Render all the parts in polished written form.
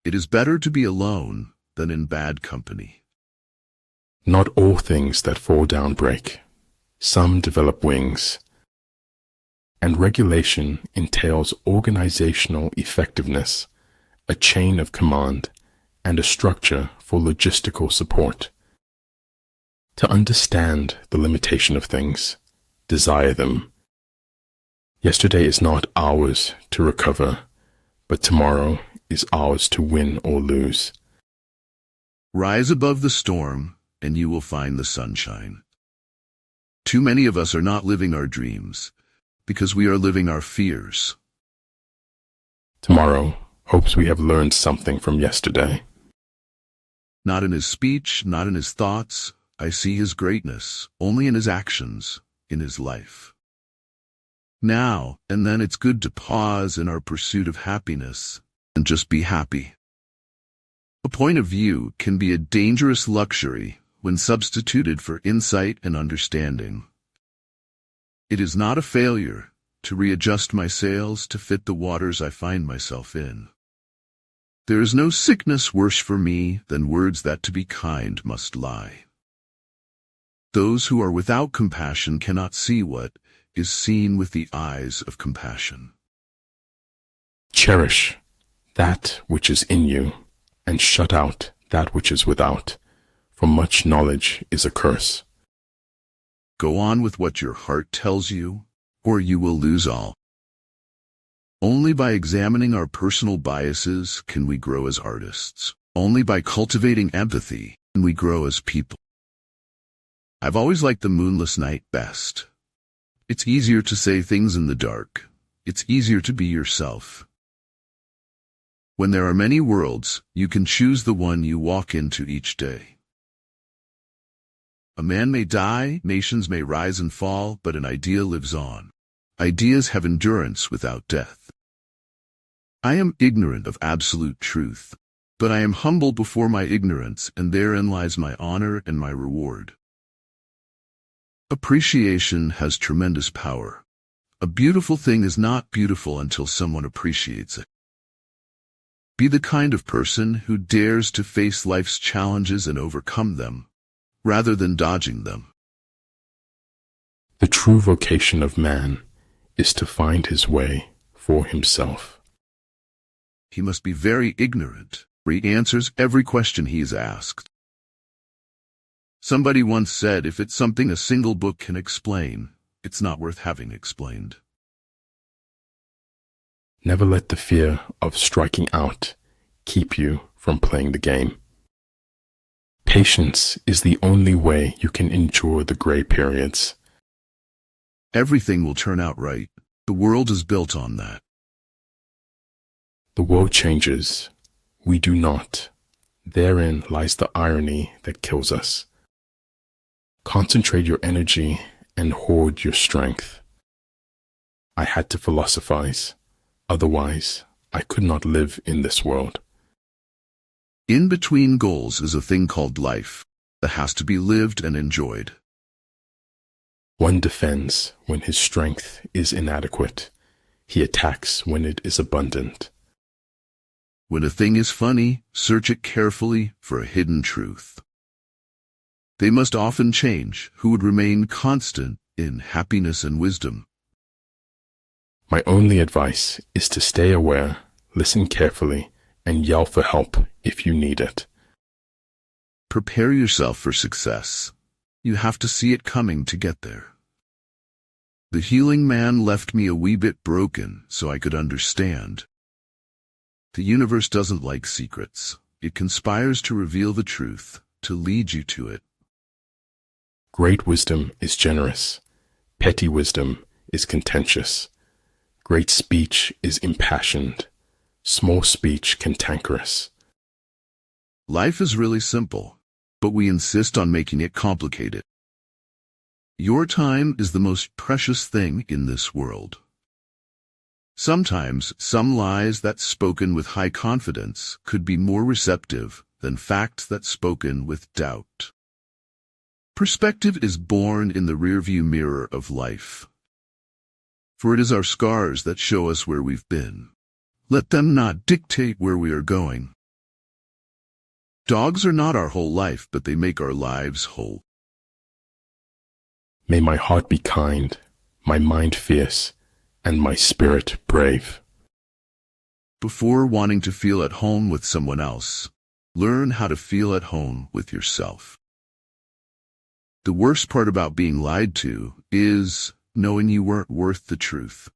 It is better to be alone than in bad company. Not all things that fall down break. Some develop wings. And regulation entails organizational effectiveness, a chain of command, and a structure for logistical support. To understand the limitation of things, desire them. Yesterday is not ours to recover, but tomorrow is ours to win or lose. Rise above the storm, and you will find the sunshine. Too many of us are not living our dreams, because we are living our fears. Tomorrow hopes we have learned something from yesterday. Not in his speech, not in his thoughts, I see his greatness, only in his actions, in his life. Now and then it's good to pause in our pursuit of happiness and just be happy. A point of view can be a dangerous luxury when substituted for insight and understanding. It is not a failure to readjust my sails to fit the waters I find myself in. There is no sickness worse for me than words that to be kind must lie. Those who are without compassion cannot see what is seen with the eyes of compassion. Cherish that which is in you, and shut out that which is without, for much knowledge is a curse. Go on with what your heart tells you, or you will lose all. Only by examining our personal biases can we grow as artists. Only by cultivating empathy can we grow as people. I've always liked the moonless night best. It's easier to say things in the dark. It's easier to be yourself. When there are many worlds, you can choose the one you walk into each day. A man may die, nations may rise and fall, but an idea lives on. Ideas have endurance without death. I am ignorant of absolute truth, but I am humble before my ignorance, and therein lies my honor and my reward. Appreciation has tremendous power. A beautiful thing is not beautiful until someone appreciates it. Be the kind of person who dares to face life's challenges and overcome them, rather than dodging them. The true vocation of man is to find his way for himself. He must be very ignorant, for he answers every question he is asked. Somebody once said, if it's something a single book can explain, it's not worth having explained. Never let the fear of striking out keep you from playing the game. Patience is the only way you can endure the gray periods. Everything will turn out right. The world is built on that. The world changes. We do not. Therein lies the irony that kills us. Concentrate your energy and hoard your strength. I had to philosophize. Otherwise, I could not live in this world. In between goals is a thing called life that has to be lived and enjoyed. One defends when his strength is inadequate. He attacks when it is abundant. When a thing is funny, search it carefully for a hidden truth. They must often change who would remain constant in happiness and wisdom. My only advice is to stay aware, listen carefully, and yell for help if you need it. Prepare yourself for success. You have to see it coming to get there. The healing man left me a wee bit broken so I could understand. The universe doesn't like secrets. It conspires to reveal the truth, to lead you to it. Great wisdom is generous. Petty wisdom is contentious. Great speech is impassioned. Small speech cantankerous. Life is really simple, but we insist on making it complicated. Your time is the most precious thing in this world. Sometimes some lies that's spoken with high confidence could be more receptive than facts that's spoken with doubt. Perspective is born in the rearview mirror of life. For it is our scars that show us where we've been. Let them not dictate where we are going. Dogs are not our whole life, but they make our lives whole. May my heart be kind, my mind fierce, and my spirit brave. Before wanting to feel at home with someone else, learn how to feel at home with yourself. The worst part about being lied to is knowing you weren't worth the truth.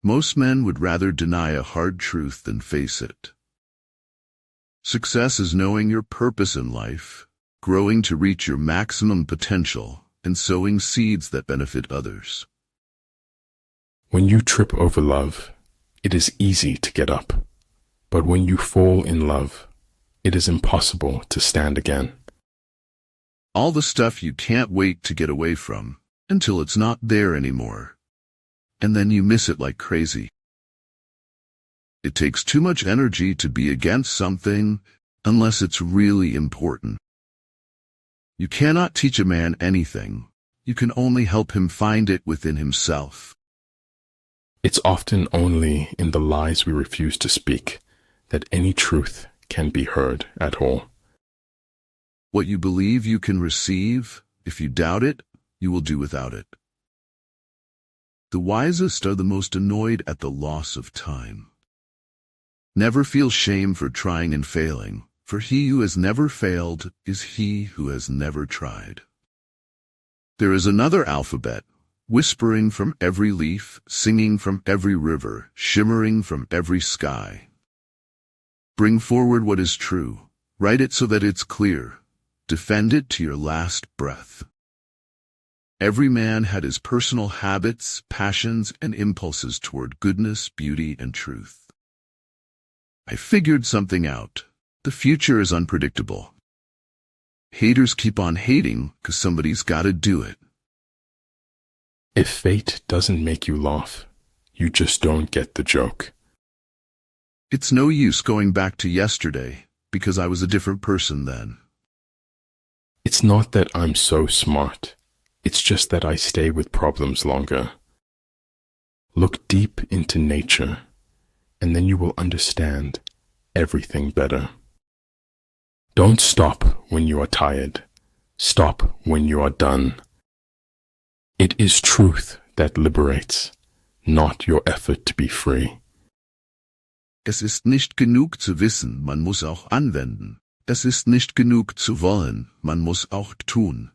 Most men would rather deny a hard truth than face it. Success is knowing your purpose in life, growing to reach your maximum potential, and sowing seeds that benefit others. When you trip over love, it is easy to get up. But when you fall in love, it is impossible to stand again. All the stuff you can't wait to get away from, until it's not there anymore. And then you miss it like crazy. It takes too much energy to be against something, unless it's really important. You cannot teach a man anything. You can only help him find it within himself. It's often only in the lies we refuse to speak that any truth can be heard at all. What you believe you can receive, if you doubt it, you will do without it. The wisest are the most annoyed at the loss of time. Never feel shame for trying and failing, for he who has never failed is he who has never tried. There is another alphabet, whispering from every leaf, singing from every river, shimmering from every sky. Bring forward what is true, write it so that it's clear, defend it to your last breath. Every man had his personal habits, passions, and impulses toward goodness, beauty, and truth. I figured something out. The future is unpredictable. Haters keep on hating because somebody's got to do it. If fate doesn't make you laugh, you just don't get the joke. It's no use going back to yesterday because I was a different person then. It's not that I'm so smart. It's just that I stay with problems longer. Look deep into nature, and then you will understand everything better. Don't stop when you are tired. Stop when you are done. It is truth that liberates, not your effort to be free. Es ist nicht genug zu wissen, man muss auch anwenden. Es ist nicht genug zu wollen, man muss auch tun.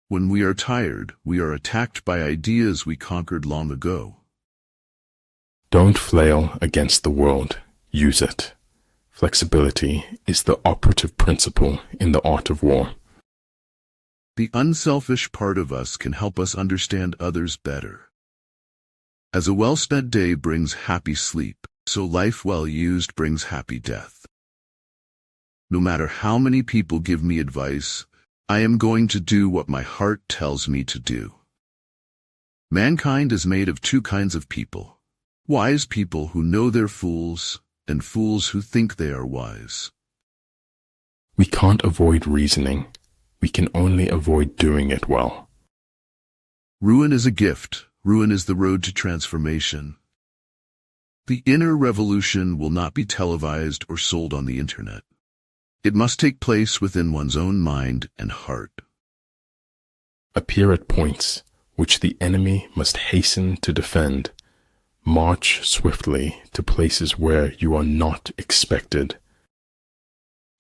When we are tired, we are attacked by ideas we conquered long ago. Don't flail against the world, use it. Flexibility is the operative principle in the art of war. The unselfish part of us can help us understand others better. As a well-spent day brings happy sleep, so life well used brings happy death. No matter how many people give me advice, I am going to do what my heart tells me to do. Mankind is made of two kinds of people. Wise people who know they're fools, and fools who think they are wise. We can't avoid reasoning. We can only avoid doing it well. Ruin is a gift. Ruin is the road to transformation. The inner revolution will not be televised or sold on the internet. It must take place within one's own mind and heart. Appear at points which the enemy must hasten to defend. March swiftly to places where you are not expected.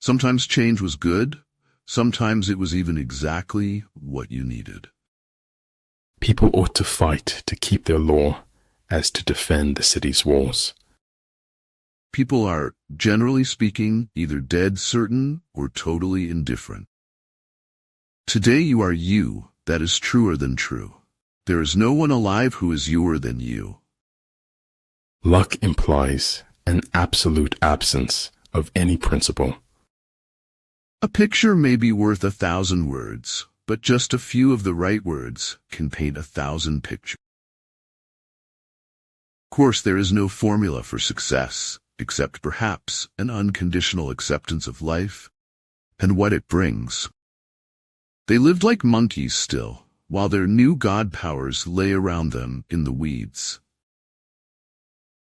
Sometimes change was good. Sometimes it was even exactly what you needed. People ought to fight to keep their law as to defend the city's walls. People are, generally speaking, either dead certain or totally indifferent. Today you are you, that is truer than true. There is no one alive who is youer than you. Luck implies an absolute absence of any principle. A picture may be worth 1,000 words, but just a few of the right words can paint 1,000 pictures. Of course, there is no formula for success, except perhaps an unconditional acceptance of life and what it brings. They lived like monkeys still, while their new god powers lay around them in the weeds.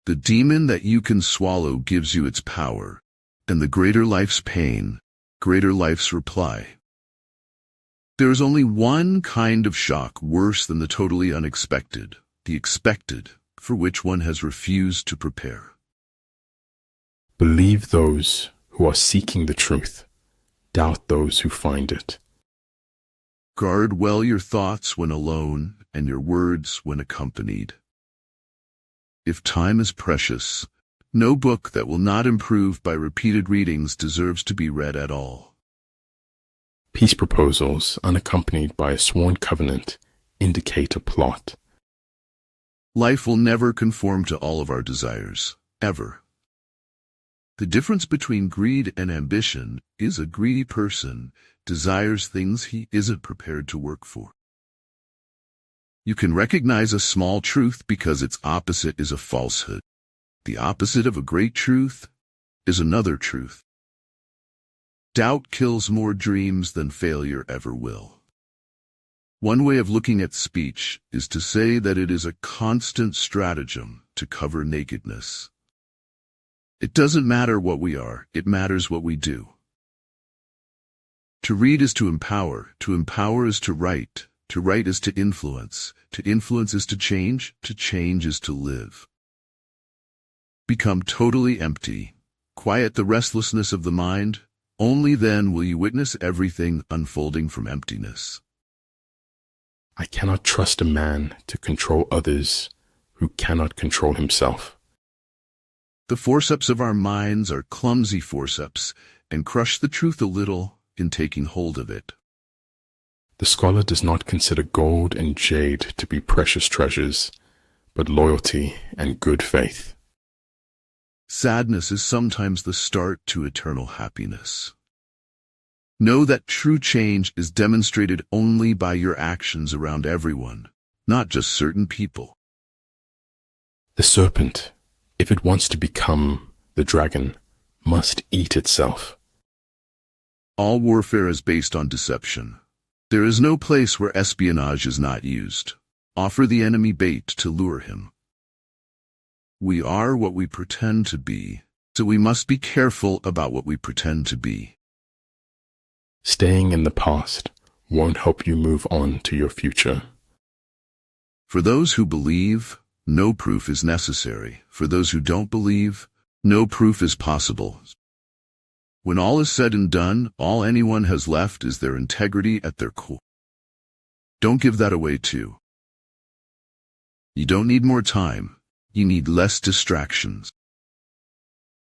The demon that you can swallow gives you its power. And the greater life's pain, greater life's reply. There is only one kind of shock worse than the totally unexpected, the expected, for which one has refused to prepare. Believe those who are seeking the truth. Doubt those who find it. Guard well your thoughts when alone and your words when accompanied. If time is precious, no book that will not improve by repeated readings deserves to be read at all. Peace proposals unaccompanied by a sworn covenant indicate a plot. Life will never conform to all of our desires, ever. The difference between greed and ambition is a greedy person desires things he isn't prepared to work for. You can recognize a small truth because its opposite is a falsehood. The opposite of a great truth is another truth. Doubt kills more dreams than failure ever will. One way of looking at speech is to say that it is a constant stratagem to cover nakedness. It doesn't matter what we are, it matters what we do. To read is to empower is to write is to influence is to change is to live. Become totally empty, quiet the restlessness of the mind, only then will you witness everything unfolding from emptiness. I cannot trust a man to control others who cannot control himself. The forceps of our minds are clumsy forceps and crush the truth a little in taking hold of it. The scholar does not consider gold and jade to be precious treasures, but loyalty and good faith. Sadness is sometimes the start to eternal happiness. Know that true change is demonstrated only by your actions around everyone, not just certain people. The serpent, if it wants to become the dragon, must eat itself. All warfare is based on deception. There is no place where espionage is not used. Offer the enemy bait to lure him. We are what we pretend to be, so we must be careful about what we pretend to be. Staying in the past won't help you move on to your future. For those who believe, no proof is necessary. For those who don't believe, no proof is possible. When all is said and done, all anyone has left is their integrity at their core. Don't give that away too. You don't need more time. You need less distractions.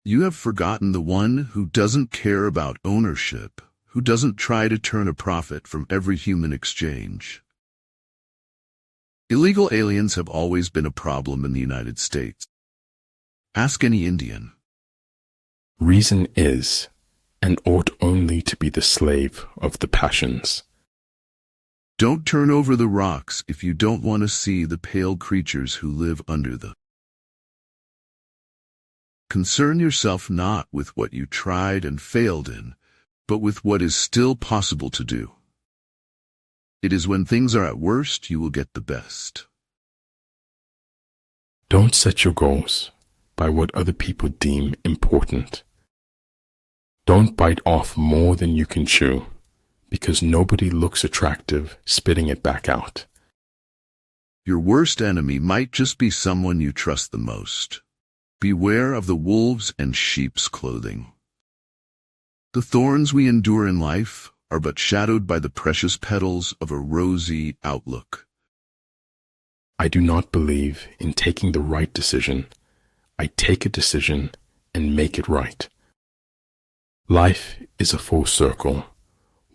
You have forgotten the one who doesn't care about ownership, who doesn't try to turn a profit from every human exchange. Illegal aliens have always been a problem in the United States. Ask any Indian. Reason is and ought only to be the slave of the passions. Don't turn over the rocks if you don't want to see the pale creatures who live under them. Concern yourself not with what you tried and failed in, but with what is still possible to do. It is when things are at worst you will get the best. Don't set your goals by what other people deem important. Don't bite off more than you can chew, because nobody looks attractive spitting it back out. Your worst enemy might just be someone you trust the most. Beware of the wolves in sheep's clothing. The thorns we endure in life are but shadowed by the precious petals of a rosy outlook. I do not believe in taking the right decision. I take a decision and make it right. Life is a full circle,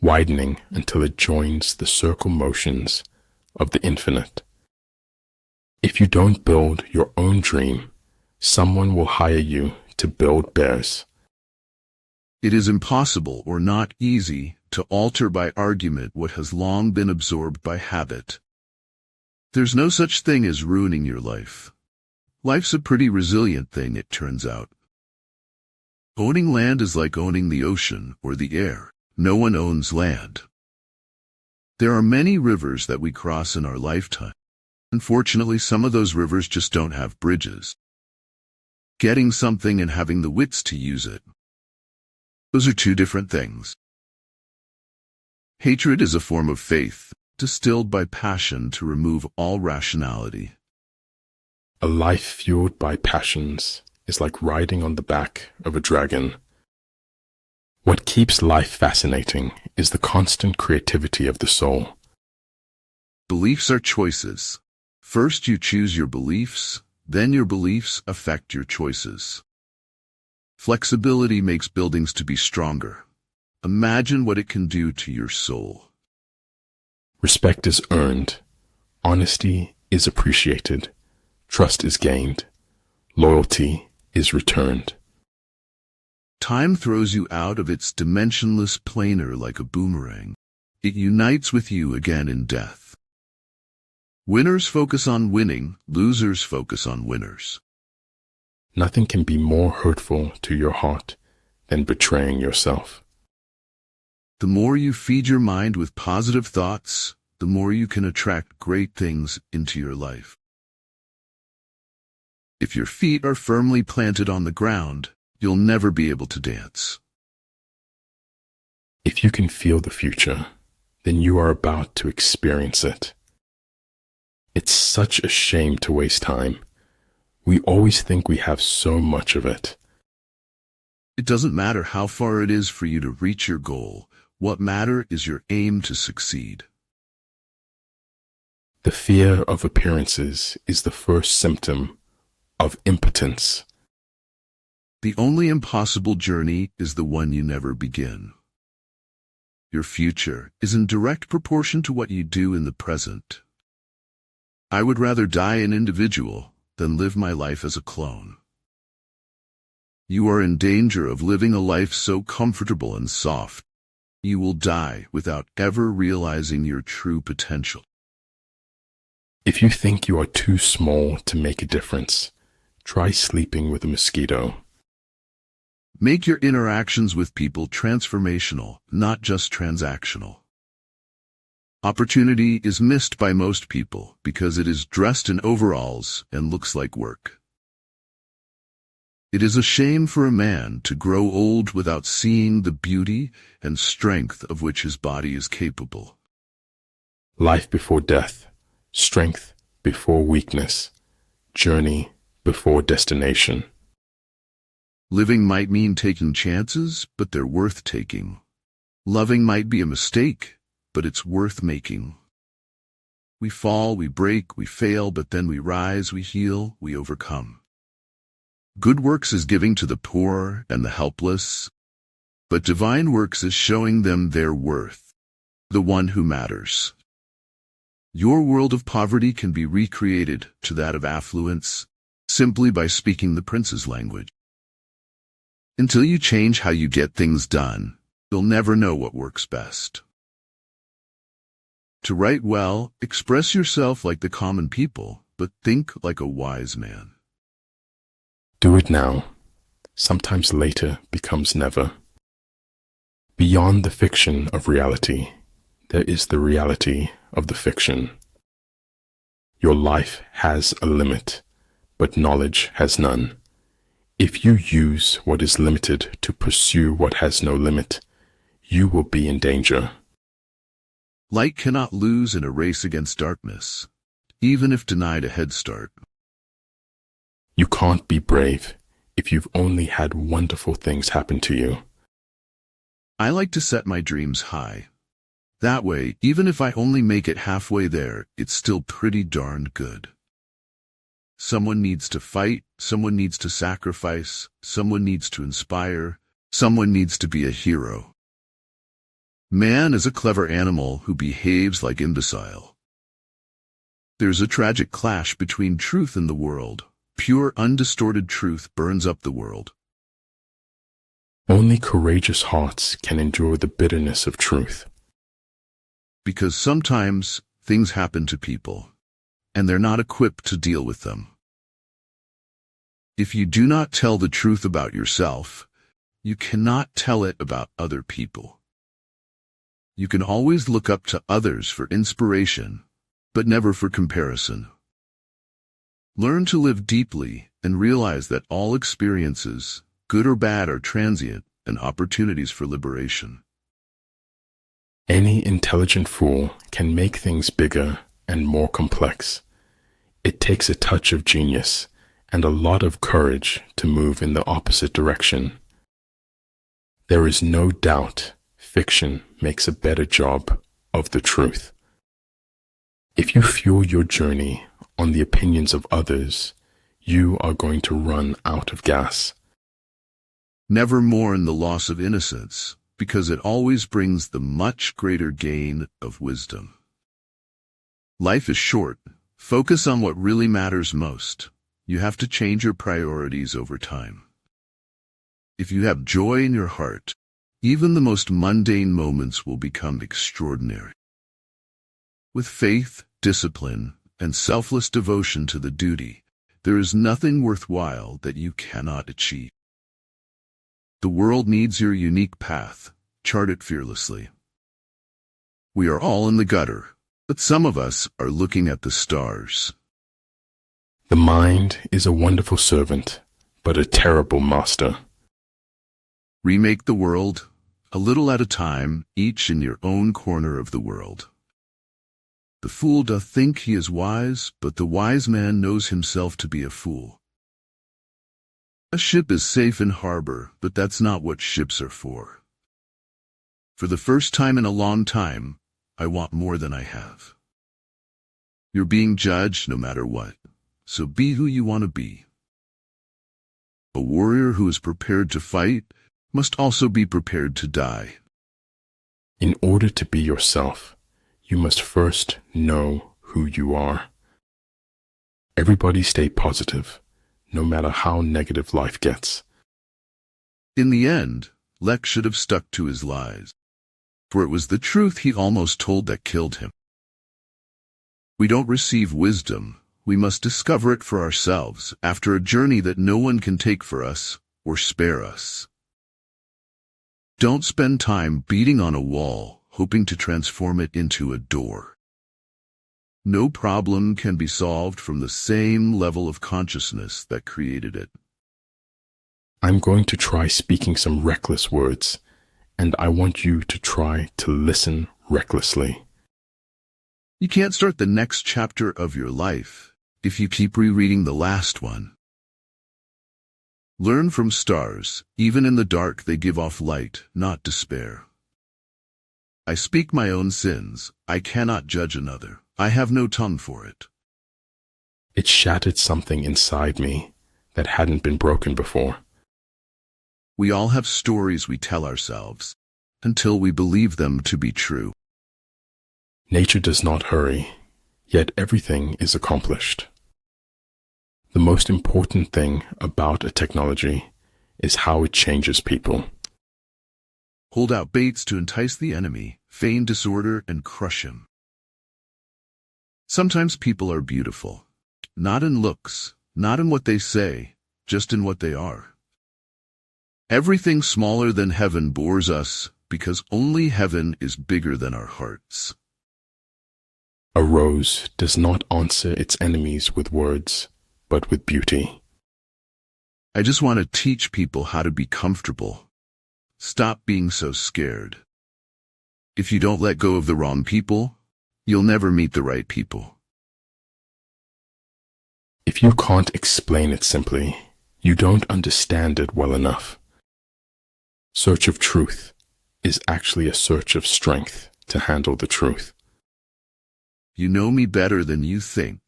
widening until it joins the circle motions of the infinite. If you don't build your own dream, someone will hire you to build theirs. It is impossible or not easy to alter by argument what has long been absorbed by habit. There's no such thing as ruining your life. Life's a pretty resilient thing, it turns out. Owning land is like owning the ocean or the air. No one owns land. There are many rivers that we cross in our lifetime. Unfortunately, some of those rivers just don't have bridges. Getting something and having the wits to use it. Those are two different things. Hatred is a form of faith, distilled by passion to remove all rationality. A life fueled by passions is like riding on the back of a dragon. What keeps life fascinating is the constant creativity of the soul. Beliefs are choices. First you choose your beliefs, then your beliefs affect your choices. Flexibility makes buildings to be stronger. Imagine what it can do to your soul. Respect is earned. Honesty is appreciated. Trust is gained. Loyalty is returned. Time throws you out of its dimensionless planar like a boomerang. It unites with you again in death. Winners focus on winning, losers focus on winners. Nothing can be more hurtful to your heart than betraying yourself. The more you feed your mind with positive thoughts, the more you can attract great things into your life. If your feet are firmly planted on the ground, you'll never be able to dance. If you can feel the future, then you are about to experience it. It's such a shame to waste time. We always think we have so much of it. It doesn't matter how far it is for you to reach your goal. What matters is your aim to succeed. The fear of appearances is the first symptom of impotence. The only impossible journey is the one you never begin. Your future is in direct proportion to what you do in the present. I would rather die an individual than live my life as a clone. You are in danger of living a life so comfortable and soft. You will die without ever realizing your true potential. If you think you are too small to make a difference, try sleeping with a mosquito. Make your interactions with people transformational, not just transactional. Opportunity is missed by most people because it is dressed in overalls and looks like work. It is a shame for a man to grow old without seeing the beauty and strength of which his body is capable. Life before death, strength before weakness, journey before destination. Living might mean taking chances, but they're worth taking. Loving might be a mistake, but it's worth making. We fall, we break, we fail, but then we rise, we heal, we overcome. Good works is giving to the poor and the helpless, but divine works is showing them their worth, the one who matters. Your world of poverty can be recreated to that of affluence simply by speaking the prince's language. Until you change how you get things done, you'll never know what works best. To write well, express yourself like the common people, but think like a wise man. Do it now. Sometimes later becomes never. Beyond the fiction of reality, there is the reality of the fiction. Your life has a limit, but knowledge has none. If you use what is limited to pursue what has no limit, you will be in danger. Light cannot lose in a race against darkness, even if denied a head start. You can't be brave if you've only had wonderful things happen to you. I like to set my dreams high. That way, even if I only make it halfway there, it's still pretty darned good. Someone needs to fight, someone needs to sacrifice, someone needs to inspire, someone needs to be a hero. Man is a clever animal who behaves like imbecile. There's a tragic clash between truth and the world. Pure, undistorted truth burns up the world. Only courageous hearts can endure the bitterness of truth. Because sometimes things happen to people, and they're not equipped to deal with them. If you do not tell the truth about yourself, you cannot tell it about other people. You can always look up to others for inspiration, but never for comparison. Learn to live deeply and realize that all experiences, good or bad, are transient, and opportunities for liberation. Any intelligent fool can make things bigger and more complex. It takes a touch of genius and a lot of courage to move in the opposite direction. There is no doubt fiction makes a better job of the truth. If you fuel your journey on the opinions of others, you are going to run out of gas. Never mourn the loss of innocence, because it always brings the much greater gain of wisdom. Life is short. Focus on what really matters most. You have to change your priorities over time. If you have joy in your heart, even the most mundane moments will become extraordinary. With faith, discipline, and selfless devotion to the duty, there is nothing worthwhile that you cannot achieve. The world needs your unique path. Chart it fearlessly. We are all in the gutter, but some of us are looking at the stars. The mind is a wonderful servant, but a terrible master. Remake the world, a little at a time, each in your own corner of the world. The fool doth think he is wise, but the wise man knows himself to be a fool. A ship is safe in harbor, but that's not what ships are for. For the first time in a long time, I want more than I have. You're being judged no matter what, so be who you want to be. A warrior who is prepared to fight must also be prepared to die. In order to be yourself, you must first know who you are. Everybody stay positive, no matter how negative life gets. In the end, Lex should have stuck to his lies, for it was the truth he almost told that killed him. We don't receive wisdom. We must discover it for ourselves after a journey that no one can take for us or spare us. Don't spend time beating on a wall, hoping to transform it into a door. No problem can be solved from the same level of consciousness that created it. I'm going to try speaking some reckless words, and I want you to try to listen recklessly. You can't start the next chapter of your life if you keep rereading the last one. Learn from stars. Even in the dark they give off light, not despair. I speak my own sins. I cannot judge another. I have no tongue for it. It shattered something inside me that hadn't been broken before. We all have stories we tell ourselves until we believe them to be true. Nature does not hurry, yet everything is accomplished. The most important thing about a technology is how it changes people. Hold out baits to entice the enemy, feign disorder, and crush him. Sometimes people are beautiful, not in looks, not in what they say, just in what they are. Everything smaller than heaven bores us because only heaven is bigger than our hearts. A rose does not answer its enemies with words, but with beauty. I just want to teach people how to be comfortable. Stop being so scared. If you don't let go of the wrong people, you'll never meet the right people. If you can't explain it simply, you don't understand it well enough. Search of truth is actually a search of strength to handle the truth. You know me better than you think,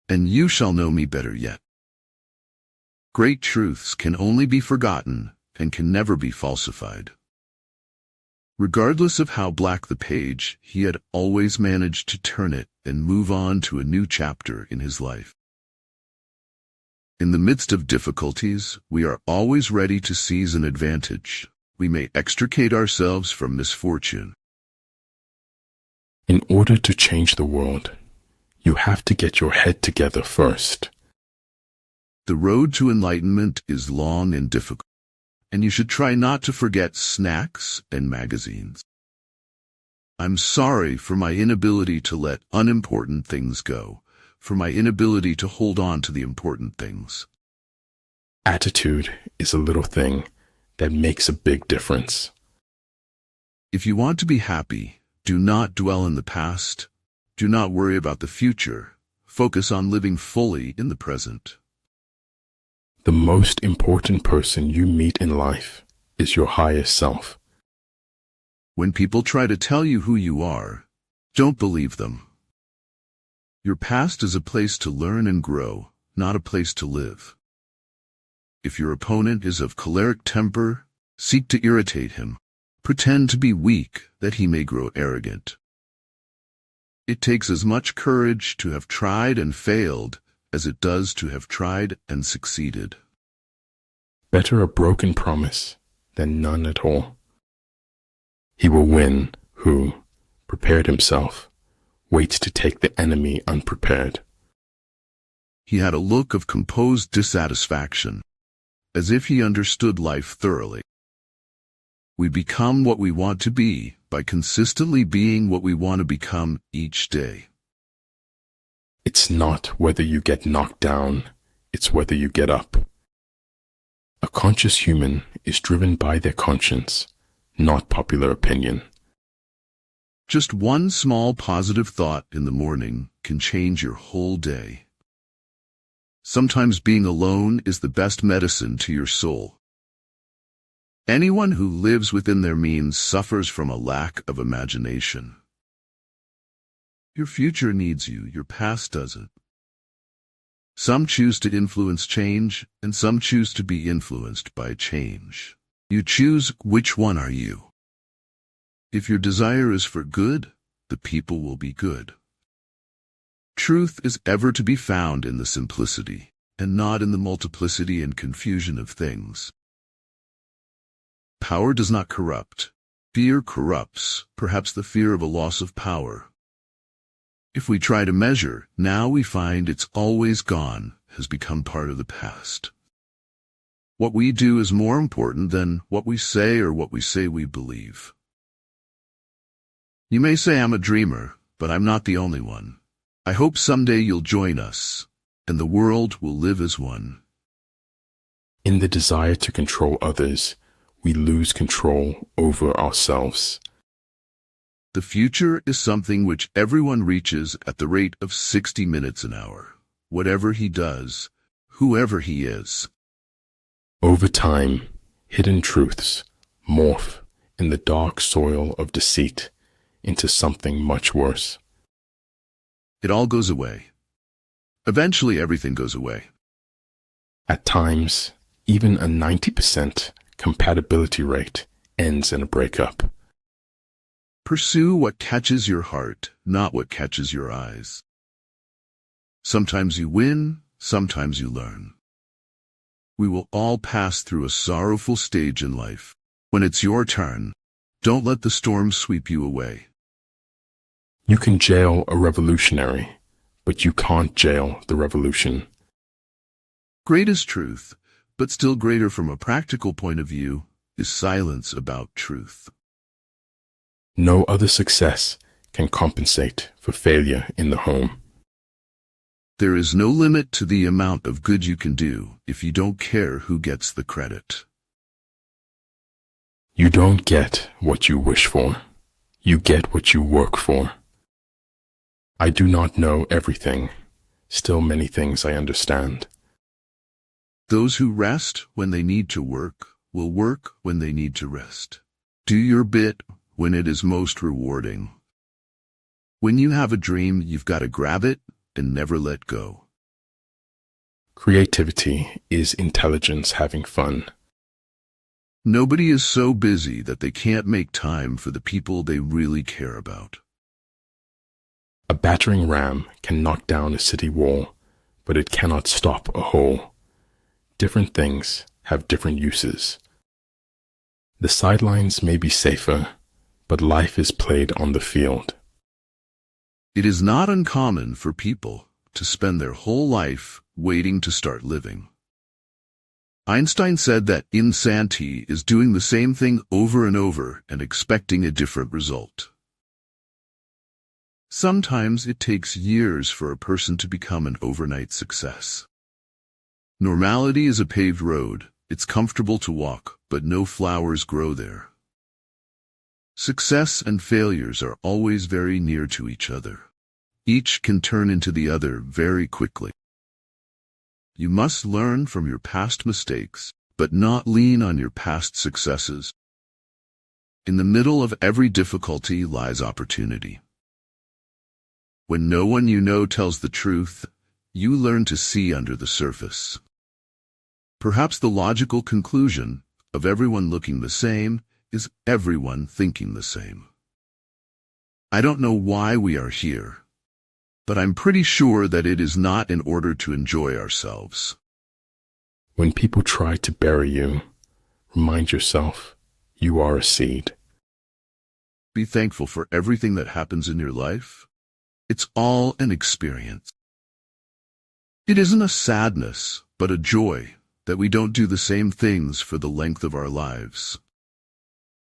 and you shall know me better yet. Great truths can only be forgotten and can never be falsified. Regardless of how black the page, he had always managed to turn it and move on to a new chapter in his life. In the midst of difficulties, we are always ready to seize an advantage. We may extricate ourselves from misfortune. In order to change the world, you have to get your head together first. The road to enlightenment is long and difficult, and you should try not to forget snacks and magazines. I'm sorry for my inability to let unimportant things go, for my inability to hold on to the important things. Attitude is a little thing that makes a big difference. If you want to be happy, do not dwell in the past. Do not worry about the future. Focus on living fully in the present. The most important person you meet in life is your highest self. When people try to tell you who you are, don't believe them. Your past is a place to learn and grow, not a place to live. If your opponent is of choleric temper, seek to irritate him. Pretend to be weak that he may grow arrogant. It takes as much courage to have tried and failed as it does to have tried and succeeded. Better a broken promise than none at all. He will win who, prepared himself, waits to take the enemy unprepared. He had a look of composed dissatisfaction, as if he understood life thoroughly. We become what we want to be by consistently being what we want to become each day. It's not whether you get knocked down, it's whether you get up. A conscious human is driven by their conscience, not popular opinion. Just one small positive thought in the morning can change your whole day. Sometimes being alone is the best medicine to your soul. Anyone who lives within their means suffers from a lack of imagination. Your future needs you, your past doesn't. Some choose to influence change, and some choose to be influenced by change. You choose which one are you. If your desire is for good, the people will be good. Truth is ever to be found in the simplicity, and not in the multiplicity and confusion of things. Power does not corrupt. Fear corrupts, perhaps the fear of a loss of power. If we try to measure, now we find it's always gone, has become part of the past. What we do is more important than what we say or what we say we believe. You may say I'm a dreamer, but I'm not the only one. I hope someday you'll join us, and the world will live as one. In the desire to control others, we lose control over ourselves. The future is something which everyone reaches at the rate of 60 minutes an hour. Whatever he does, whoever he is. Over time, hidden truths morph in the dark soil of deceit into something much worse. It all goes away. Eventually everything goes away. At times, even a 90% compatibility rate ends in a breakup. Pursue what catches your heart, not what catches your eyes. Sometimes you win, sometimes you learn. We will all pass through a sorrowful stage in life. When it's your turn, don't let the storm sweep you away. You can jail a revolutionary, but you can't jail the revolution. Great is truth, but still greater from a practical point of view is silence about truth. No other success can compensate for failure in the home. There is no limit to the amount of good you can do if you don't care who gets the credit. You don't get what you wish for. You get what you work for. I do not know everything. Still many things I understand. Those who rest when they need to work will work when they need to rest. Do your bit when it is most rewarding. When you have a dream, you've got to grab it and never let go. Creativity is intelligence having fun. Nobody is so busy that they can't make time for the people they really care about. A battering ram can knock down a city wall, but it cannot stop a hole. Different things have different uses. The sidelines may be safer, but life is played on the field. It is not uncommon for people to spend their whole life waiting to start living. Einstein said that insanity is doing the same thing over and over and expecting a different result. Sometimes it takes years for a person to become an overnight success. Normality is a paved road. It's comfortable to walk, but no flowers grow there. Success and failures are always very near to each other. Each can turn into the other very quickly. You must learn from your past mistakes, but not lean on your past successes. In the middle of every difficulty lies opportunity. When no one you know tells the truth, you learn to see under the surface. Perhaps the logical conclusion of everyone looking the same is everyone thinking the same. I don't know why we are here, but I'm pretty sure that it is not in order to enjoy ourselves. When people try to bury you, remind yourself you are a seed. Be thankful for everything that happens in your life. It's all an experience. It isn't a sadness, but a joy that we don't do the same things for the length of our lives.